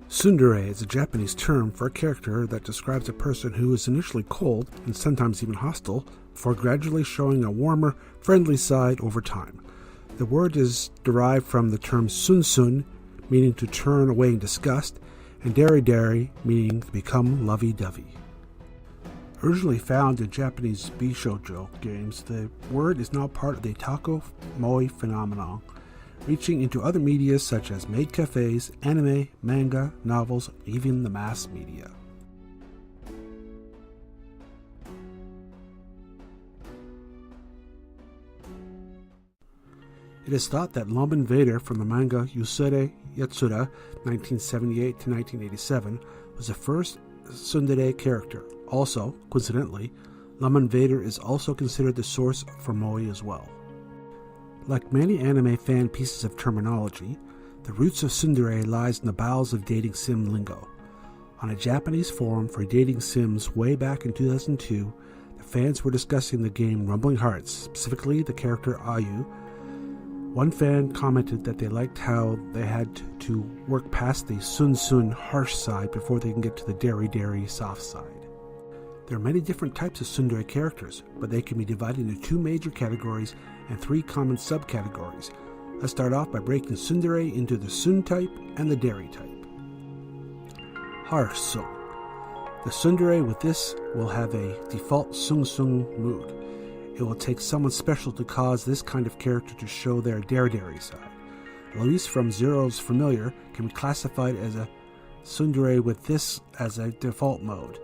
Tsundere is a Japanese term for a character that describes a person who is initially cold and sometimes even hostile before gradually showing a warmer, friendly side over time. The word is derived from the term tsun, meaning to turn away in disgust, and dere, meaning to become lovey-dovey. Originally found in Japanese bishoujo games, the word is now part of the otaku moe phenomenon, reaching into other media such as maid cafes, anime, manga, novels, and even the mass media. It is thought that Love Invader from the manga Yusure Yatsura 1978 to 1987 was the first tsundere character. Also, coincidentally, Love Invader is also considered the source for moe as well. Like many anime fan pieces of terminology, the roots of tsundere lies in the bowels of dating sim lingo. On a Japanese forum for dating sims way back in 2002, the fans were discussing the game Rumbling Hearts, specifically the character Ayu. One fan commented that they liked how they had to work past the tsun harsh side before they can get to the dere soft side. There are many different types of tsundere characters, but they can be divided into two major categories and three common subcategories. Let's start off by breaking tsundere into the tsun type and the dere type. Harsh tsung. The tsundere with this will have a default tsung mood. It will take someone special to cause this kind of character to show their dere side. Louise from Zero's Familiar can be classified as a tsundere with this as a default mode.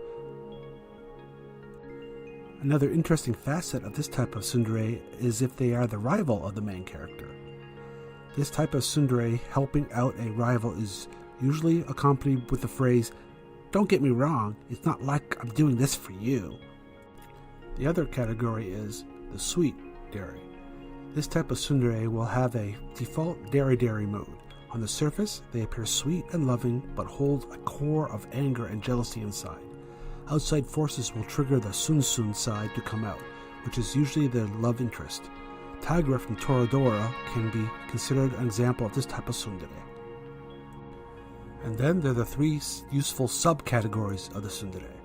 Another interesting facet of this type of tsundere is if they are the rival of the main character. This type of tsundere helping out a rival is usually accompanied with the phrase, "Don't get me wrong, it's not like I'm doing this for you." The other category is the sweet dere. This type of tsundere will have a default dere mood. On the surface, they appear sweet and loving, but hold a core of anger and jealousy inside. Outside forces will trigger the tsun side to come out, which is usually the love interest. Tigra from Toradora can be considered an example of this type of tsundere. And then there are the three useful subcategories of the tsundere.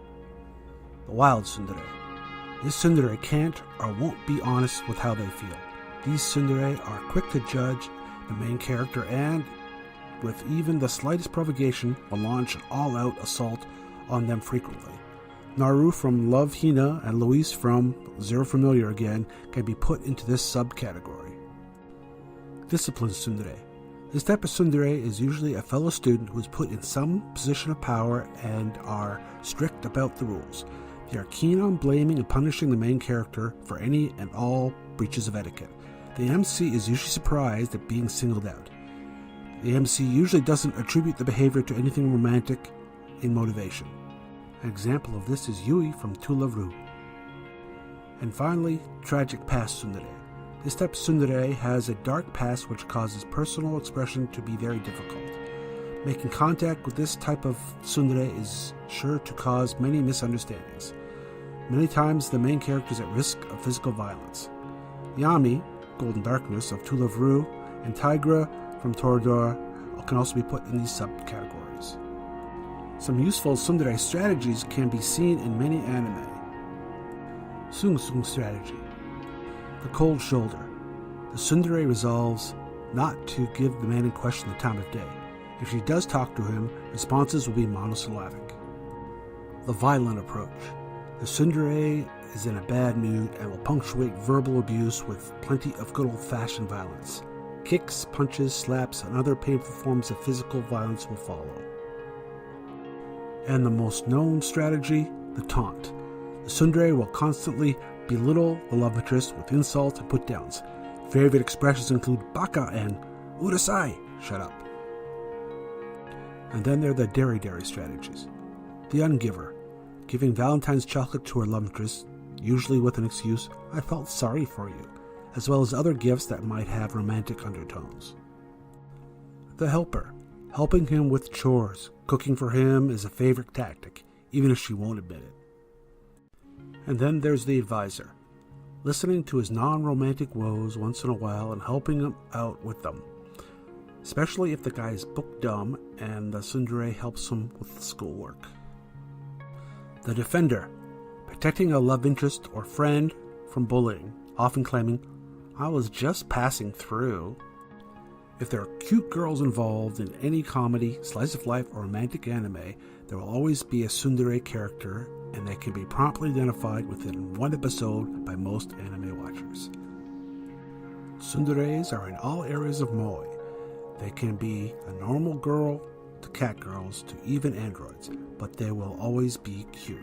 The wild tsundere. This tsundere can't or won't be honest with how they feel. These tsundere are quick to judge the main character and, with even the slightest provocation, will launch an all-out assault on them frequently. Naru from Love Hina and Louise from Zero Familiar again can be put into this subcategory. Disciplined tsundere. This type of tsundere is usually a fellow student who is put in some position of power and are strict about the rules. They are keen on blaming and punishing the main character for any and all breaches of etiquette. The MC is usually surprised at being singled out. The MC usually doesn't attribute the behavior to anything romantic in motivation. An example of this is Yui from To Love Ru. And finally, tragic past tsundere. This type of tsundere has a dark past which causes personal expression to be very difficult. Making contact with this type of tsundere is sure to cause many misunderstandings. Many times the main character is at risk of physical violence. Yami, Golden Darkness of To Love Ru, and Tigra from Toradora can also be put in these subcategories. Some useful tsundere strategies can be seen in many anime. Tsung strategy. The cold shoulder. The tsundere resolves not to give the man in question the time of day. If she does talk to him, responses will be monosyllabic. The violent approach. The tsundere is in a bad mood and will punctuate verbal abuse with plenty of good old-fashioned violence. Kicks, punches, slaps, and other painful forms of physical violence will follow. And the most known strategy, the taunt. The tsundere will constantly belittle the love interest with insults and put-downs. Favorite expressions include baka and urasai, shut up. And then there are the dere strategies. The ungiver. Giving Valentine's chocolate to her love interest, usually with an excuse, "I felt sorry for you," as well as other gifts that might have romantic undertones. The helper. Helping him with chores. Cooking for him is a favorite tactic, even if she won't admit it. And then there's the advisor. Listening to his non-romantic woes once in a while and helping him out with them. especially if the guy is book dumb and the tsundere helps him with the schoolwork. The defender, protecting a love interest or friend from bullying, often claiming, "I was just passing through." If there are cute girls involved in any comedy, slice of life, or romantic anime, there will always be a tsundere character, and they can be promptly identified within one episode by most anime watchers. Tsunderes are in all areas of moe. They can be a normal girl to cat girls to even androids, but they will always be cute.